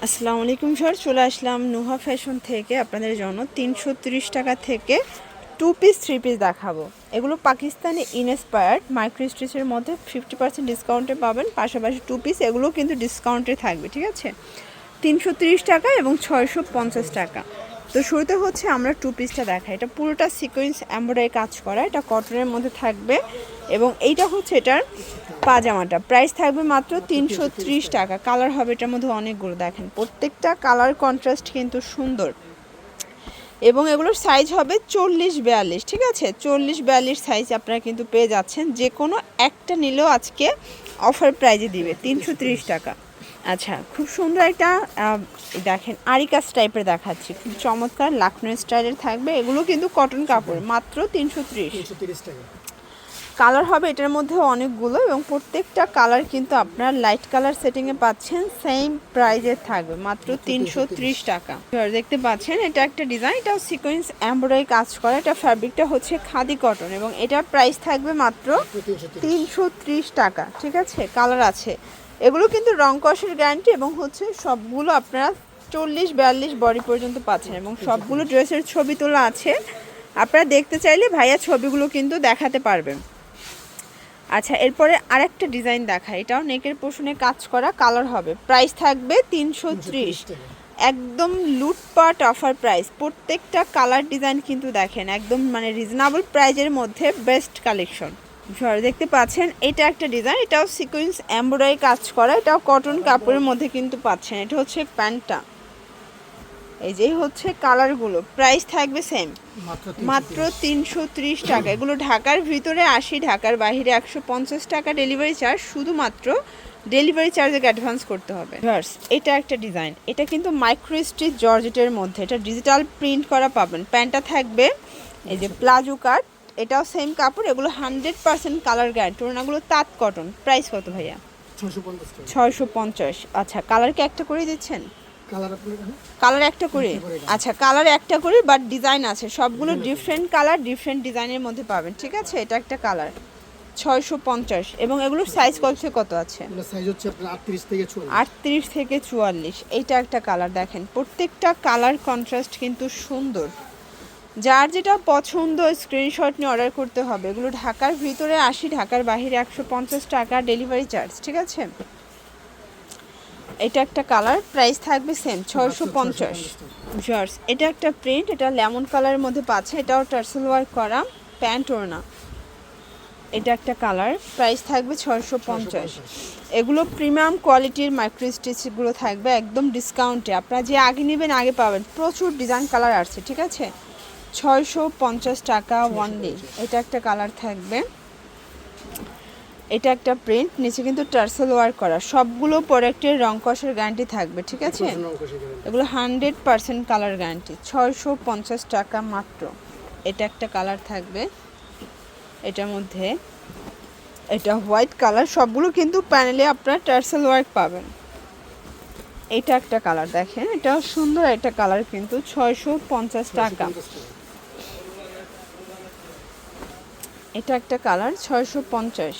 আসসালামু আলাইকুম স্যার, চলে আসলাম নুহা ফ্যাশন থেকে আপনাদের জন্য 330 টাকা থেকে 2 পিস 3 পিস দেখাবো। এগুলো পাকিস্তানি ইনস্পায়ার্ড মাইক্রো স্টিচের মধ্যে 50% ডিসকাউন্টে পাবেন, পাশাপাশি 2 পিস এগুলো কিন্তু ডিসকাউন্টে থাকবে, ঠিক আছে। 330 টাকা এবং 650 টাকা। তো শুরুতে হচ্ছে আমরা 2 পিসটা দেখাই। এটা পুরোটা সিকোয়েন্স এমব্রয়ডারি কাজ করা, এটা কটনের মধ্যে থাকবে এবং এইটা হচ্ছে এটার পাজামাটা। প্রাইস থাকবে মাত্র 330 টাকা। কালার হবে এটার মধ্যে অনেকগুলো, দেখেন প্রত্যেকটা কালার কন্ট্রাস্ট কিন্তু সুন্দর এবং এগুলোর সাইজ হবে 40-42, ঠিক আছে। 40-42 সাইজ আপনারা কিন্তু পেয়ে যাচ্ছেন। যে কোনো একটা নিলেও আজকে অফার প্রাইজে দিবে 330 টাকা। আচ্ছা, খুব সুন্দর একটা দেখেন আরিকাস টাইপের দেখাচ্ছি, খুব চমৎকার লাখনৌ স্টাইলের থাকবে। এগুলো কিন্তু কটন কাপড়, মাত্র 330 টাকা। কালার হবে এটার মধ্যে অনেকগুলো এবং প্রত্যেকটা কালার কিন্তু আপনার লাইট কালার সেটিংয়ে পাচ্ছেন, সেম প্রাইজে থাকবে মাত্র 330 টাকা। দেখতে পাচ্ছেন এটা একটা ডিজাইন, এটাও সিকোয়েন্স এমব্রয়ডারি কাজ করা। এটা ফ্যাব্রিকটা হচ্ছে খাদি কটন এবং এটার প্রাইস থাকবে মাত্র 330 টাকা, ঠিক আছে। কালার আছে, এগুলো কিন্তু রং কষের গ্যারান্টি এবং হচ্ছে সবগুলো আপনারা 40-42 বডি পর্যন্ত পাচ্ছেন এবং সবগুলো ড্রেসের ছবি তোলা আছে। আপনারা দেখতে চাইলে ভাইয়া ছবিগুলো কিন্তু দেখাতে পারবেন। আচ্ছা, এরপরে আরেকটা ডিজাইন দেখা, এটাও নেকের পোর্শনে কাজ করা, কালার হবে। প্রাইস থাকবে 330, একদম লুটপাট অফার প্রাইস। প্রত্যেকটা কালার ডিজাইন কিন্তু দেখেন একদম মানে রিজনেবল প্রাইজের মধ্যে বেস্ট কালেকশন। দেখতে পাচ্ছেন এটা একটা ডিজাইন, এটাও সিকোয়েন্স এমব্রয়ডারি কাজ করা, এটাও কটন কাপড়ের মধ্যে কিন্তু পাচ্ছেন। এটা হচ্ছে প্যান্টটা, এই যে হচ্ছে কালারগুলো। প্রাইস থাকবে সেম, মাত্র 330 টাকা। এগুলো ঢাকার ভিতরে 80, ঢাকার বাইরে 150 টাকা ডেলিভারি চার্জ। শুধুমাত্র ডেলিভারি চার্জে অ্যাডভান্স করতে হবে। এটা একটা ডিজাইন, এটা কিন্তু মাইক্রো স্টিচ জর্জেটের মধ্যে, এটা ডিজিটাল প্রিন্ট করা পাবেন। প্যান্টটা থাকবে এই যে প্লাজো কাট, এটাও সেম কাপড়। এগুলো 100% কালার গ্যারান্টি। ওনাগুলো তাঁত কটন। প্রাইস কত ভাইয়া? 650। আচ্ছা, কালার কি একটা করে দিচ্ছেন? কালার একটা করে, আচ্ছা কালার একটা করে, বাট ডিজাইন আছে সবগুলো ডিফারেন্ট কালার ডিফারেন্ট ডিজাইনের মধ্যে পাবেন, ঠিক আছে। এটা একটা কালার 650 এবং এগুলোর সাইজ কত আছে? সাইজ হচ্ছে আপনার 38 থেকে 44। এইটা একটা কালার, দেখেন প্রত্যেকটা কালার কন্ট্রাস্ট কিন্তু সুন্দর। যার যেটা পছন্দ স্ক্রিনশট নিয়ে অর্ডার করতে হবে। এগুলো ঢাকার ভিতরে 80, ঢাকার বাইরে 150 টাকা ডেলিভারি চার্জ, ঠিক আছে। এটা একটা কালার, প্রাইস থাকবে সেম 650। জর্জ, এটা একটা প্রিন্ট, এটা লেমন কালারের মধ্যে পাচ্ছে, এটাও টার্সেল ওয়ার্ক করা, প্যান্ট ওড়না। এটা একটা কালার, প্রাইস থাকবে 650। এগুলো প্রিমিয়াম কোয়ালিটির মাইক্রো স্টিচগুলো থাকবে একদম ডিসকাউন্টে। আপনারা যে আগে নেবেন আগে পাবেন, প্রচুর ডিজাইন কালার আসছে, ঠিক আছে। 650 টাকা ওয়ানলি। এটা একটা কালার থাকবে, এটা একটা প্রিন্ট, নিচে কিন্তু টার্সেল ওয়ার্ক করা। সবগুলো প্রোডাক্টের রং কষের গ্যারান্টি থাকবে, ঠিক আছে। এগুলো 100% কালার গ্যারান্টি। 650 টাকা মাত্র। এটা একটা কালার থাকবে, এটার মধ্যে এটা হোয়াইট কালার। সবগুলো কিন্তু প্যানেলে আপনার টার্সেল ওয়ার্ক পাবেন। এটা একটা কালার, দেখেন এটাও সুন্দর একটা কালার, কিন্তু 650 টাকা। এটা একটা কালার 650।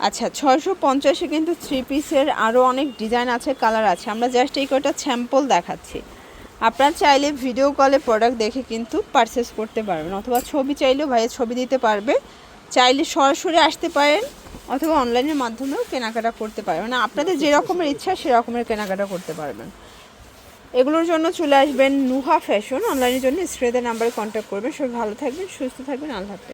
আচ্ছা, 650-এ কিন্তু 3 পিসের আরও অনেক ডিজাইন আছে, কালার আছে। আমরা জাস্ট এই কটা স্যাম্পল দেখাচ্ছি। আপনারা চাইলে ভিডিও কলে প্রোডাক্ট দেখে কিন্তু পারচেস করতে পারবেন, অথবা ছবি চাইলেও ভাইয়ের ছবি দিতে পারবে। চাইলে সরাসরি আসতে পারেন অথবা অনলাইনের মাধ্যমেও কেনাকাটা করতে পারবেন, মানে আপনাদের যে রকমের ইচ্ছা সেরকমের কেনাকাটা করতে পারবেন। এগুলোর জন্য চলে আসবেন নুহা ফ্যাশন। অনলাইনের জন্য স্ক্রিনের নাম্বারে কন্ট্যাক্ট করবেন। সবাই ভালো থাকবেন, সুস্থ থাকবেন, আল্লাহ হাফেজ।